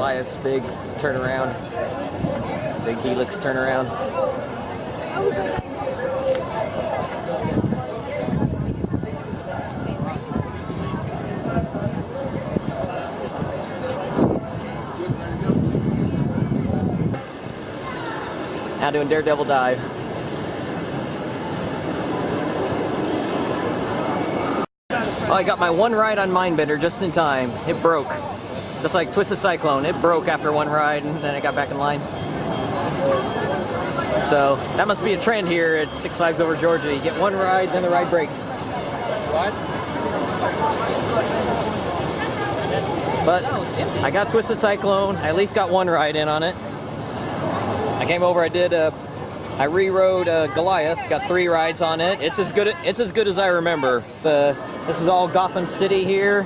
Goliath's big turnaround, big helix turnaround. Now doing Daredevil dive. Oh, I got my one ride on Mindbender just in time. It broke. Just like Twisted Cyclone, it broke after one ride and then it got back in line. So that must be a trend here at Six Flags Over Georgia. You get one ride, then the ride breaks. What? But I got Twisted Cyclone. I at least got one ride in on it. I came over, I re-rode Goliath, got 3 rides on it. It's as good as I remember. This is all Gotham City here.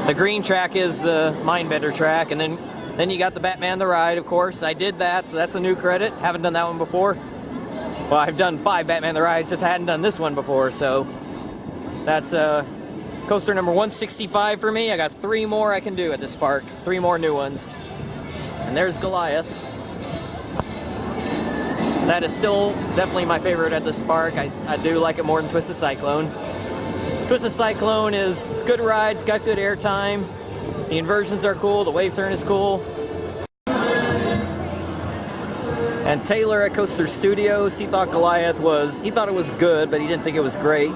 The green track is the Mindbender track, and then you got the Batman the Ride, of course. I did that, so that's a new credit. Haven't done that one before. Well, I've done 5 Batman the Rides, just I hadn't done this one before, so that's coaster number 165 for me. I got 3 more I can do at this park, 3 more new ones. And there's Goliath. That is still definitely my favorite at this park. I do like it more than Twisted Cyclone. Twisted Cyclone is good rides, got good airtime. The inversions are cool, the wave turn is cool. And Taylor at Coaster Studios, he thought it was good, but he didn't think it was great.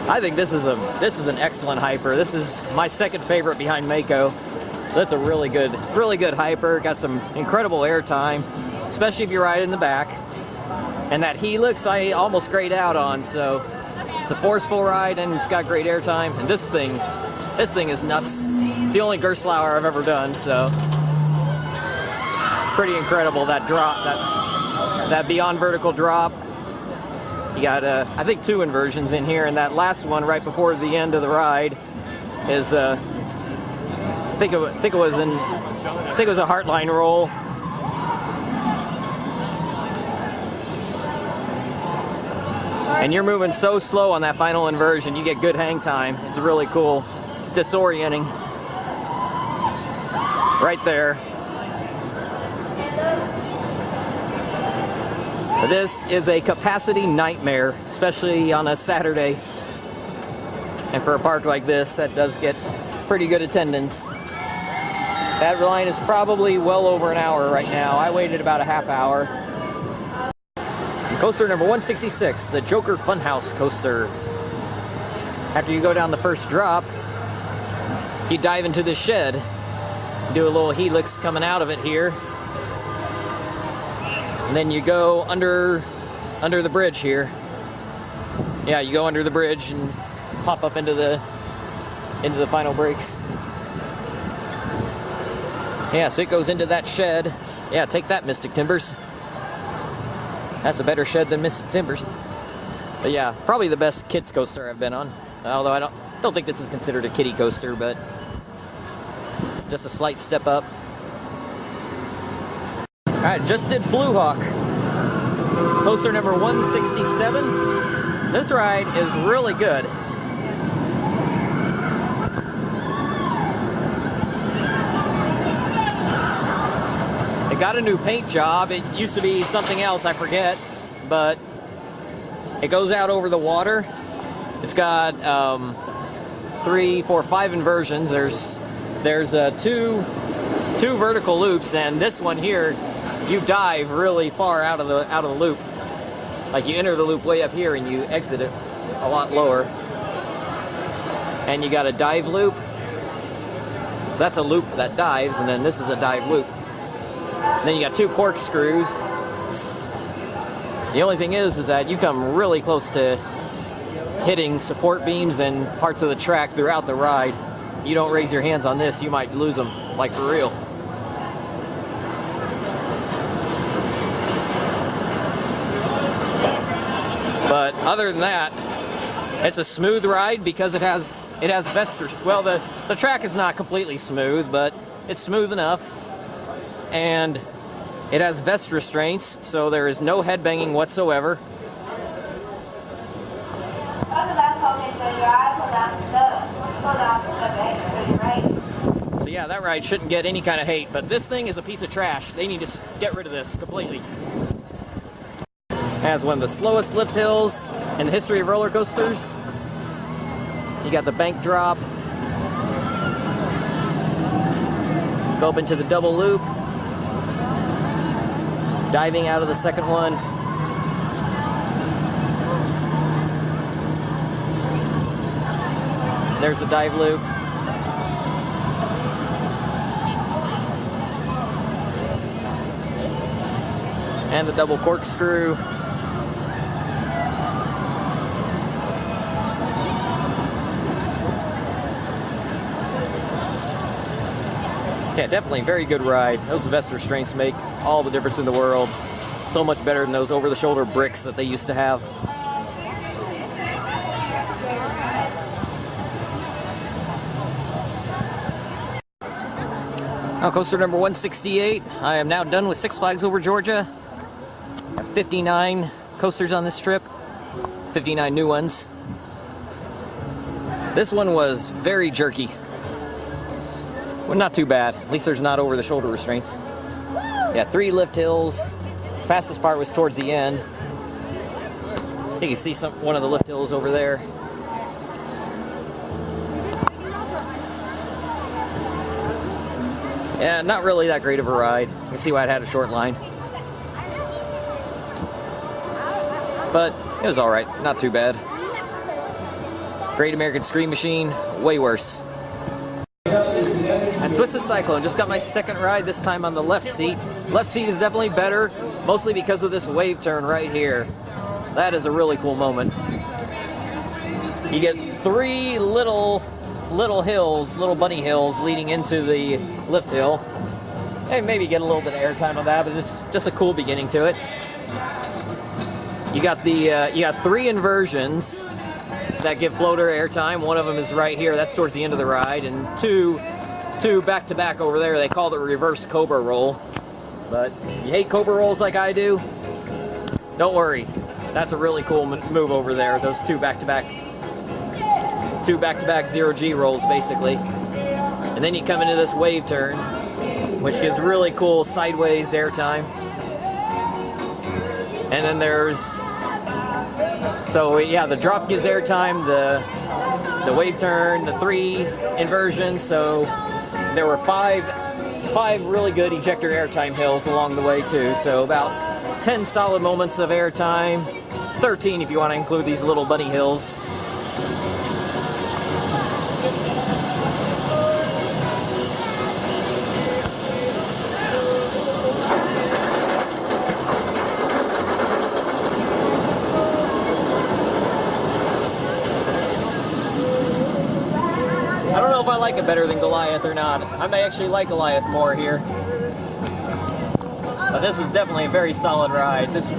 I think this is an excellent hyper. This is my second favorite behind Mako. So that's a really good hyper. Got some incredible airtime, especially if you ride in the back. And that helix I almost grayed out on, so it's a forceful ride and it's got great airtime. And this thing is nuts. It's the only Gerstlauer I've ever done, so it's pretty incredible, that drop, that beyond vertical drop. You got I think 2 inversions in here, and that last one right before the end of the ride is I think it was a Heartline roll. And you're moving so slow on that final inversion, you get good hang time. It's really cool. It's disorienting. Right there. This is a capacity nightmare, especially on a Saturday. And for a park like this, that does get pretty good attendance. That line is probably well over an hour right now. I waited about a half hour. Coaster number 166, the Joker Funhouse coaster. After you go down the first drop, you dive into the shed. Do a little helix coming out of it here. And then you go under the bridge here. Yeah, you go under the bridge and pop up into the final brakes. Yeah, so it goes into that shed. Yeah, take that, Mystic Timbers. That's a better shed than Mystic Timbers. But yeah, probably the best kids coaster I've been on. Although I don't think this is considered a kiddie coaster, but just a slight step up. Alright, just did Blue Hawk. Coaster number 167. This ride is really good. It got a new paint job. It used to be something else, I forget, but it goes out over the water. It's got 3, 4, 5 inversions. There's 2 vertical loops, and this one here, you dive really far out of the loop. Like you enter the loop way up here and you exit it a lot lower. And you got a dive loop. So that's a loop that dives, and then this is a dive loop. And then you got 2 corkscrews. The only thing is that you come really close to hitting support beams and parts of the track throughout the ride. You don't raise your hands on this, you might lose them, like for real. But other than that, it's a smooth ride because it has vest. Well, the track is not completely smooth, but it's smooth enough. And it has vest restraints, so there is no headbanging whatsoever. So Yeah, that ride shouldn't get any kind of hate, but this thing is a piece of trash. They need to get rid of this completely. Has one of the slowest lift hills in the history of roller coasters. You got the bank drop. Go up into the double loop. Diving out of the second one. There's the dive loop. And the double corkscrew. Yeah, definitely a very good ride. Those vest restraints make all the difference in the world. So much better than those over-the-shoulder bricks that they used to have. Now, coaster number 168. I am now done with Six Flags Over Georgia. I have 59 coasters on this trip. 59 new ones. This one was very jerky. Well, not too bad. At least there's not over-the-shoulder restraints. Yeah, 3 lift hills. Fastest part was towards the end. You can see one of the lift hills over there. Yeah, not really that great of a ride. You can see why it had a short line. But it was alright, not too bad. Great American Scream Machine, way worse. And Twisted Cyclone, just got my second ride, this time on the left seat. Left seat is definitely better, mostly because of this wave turn right here. That is a really cool moment. You get 3 little hills, little bunny hills leading into the lift hill. And maybe get a little bit of airtime on that, but it's just a cool beginning to it. You got you got 3 inversions that give floater airtime. One of them is right here, that's towards the end of the ride, and two back to back over there. They call it a reverse cobra roll. But if you hate cobra rolls like I do, don't worry. That's a really cool move over there. Those 2 back-to-back 0G rolls, basically. And then you come into this wave turn, which gives really cool sideways airtime. And then there's, so yeah, the drop gives airtime, the wave turn, the 3 inversions. So there were 5 really good ejector airtime hills along the way too. So about 10 solid moments of airtime, 13 if you want to include these little bunny hills. I don't know if I like it better than Goliath or not. I may actually like Goliath more here. But this is definitely a very solid ride. This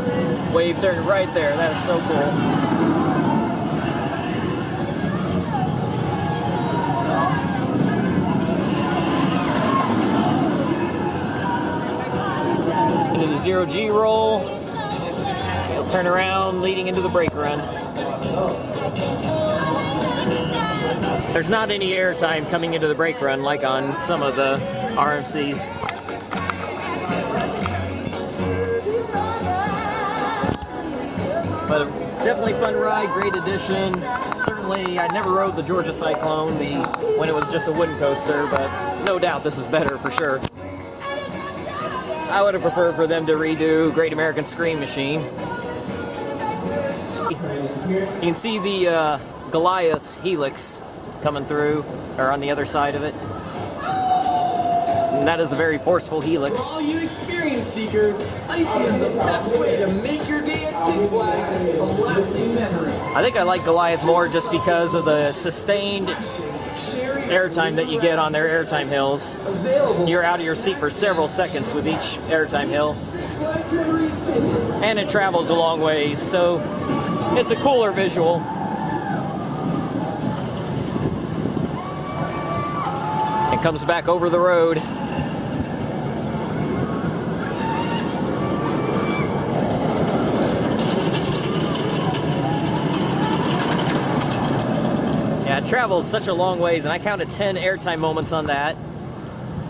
wave turn right there, that is so cool. Into the 0G roll. It'll turn around leading into the brake run. There's not any airtime coming into the brake run like on some of the RMCs. But definitely fun ride, great addition. Certainly, I never rode the Georgia Cyclone when it was just a wooden coaster, but no doubt this is better for sure. I would have preferred for them to redo Great American Scream Machine. You can see the Goliath's helix coming through, or on the other side of it. And that is a very forceful helix. For all you experience seekers, icy is the best way to make your day at Six Flags a lasting memory. I think I like Goliath more just because of the sustained airtime that you get on their airtime hills. You're out of your seat for several seconds with each airtime hill. And it travels a long ways, so it's a cooler visual. It comes back over the road. Yeah, it travels such a long ways, and I counted 10 airtime moments on that.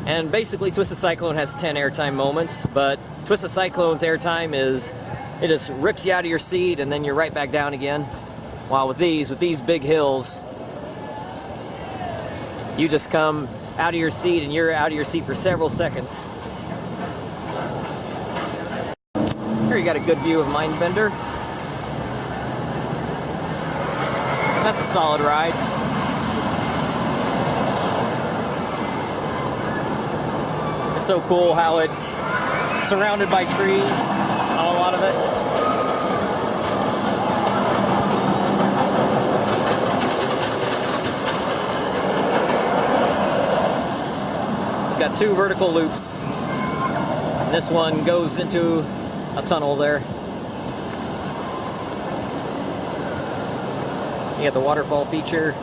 And basically, Twisted Cyclone has 10 airtime moments, but Twisted Cyclone's airtime is, it just rips you out of your seat and then you're right back down again. While with these big hills, you just come out of your seat and you're out of your seat for several seconds. Here you got a good view of Mindbender. That's a solid ride. It's so cool how it surrounded by trees on a lot of it. It's got 2 vertical loops. And this one goes into a tunnel there. You got the waterfall feature.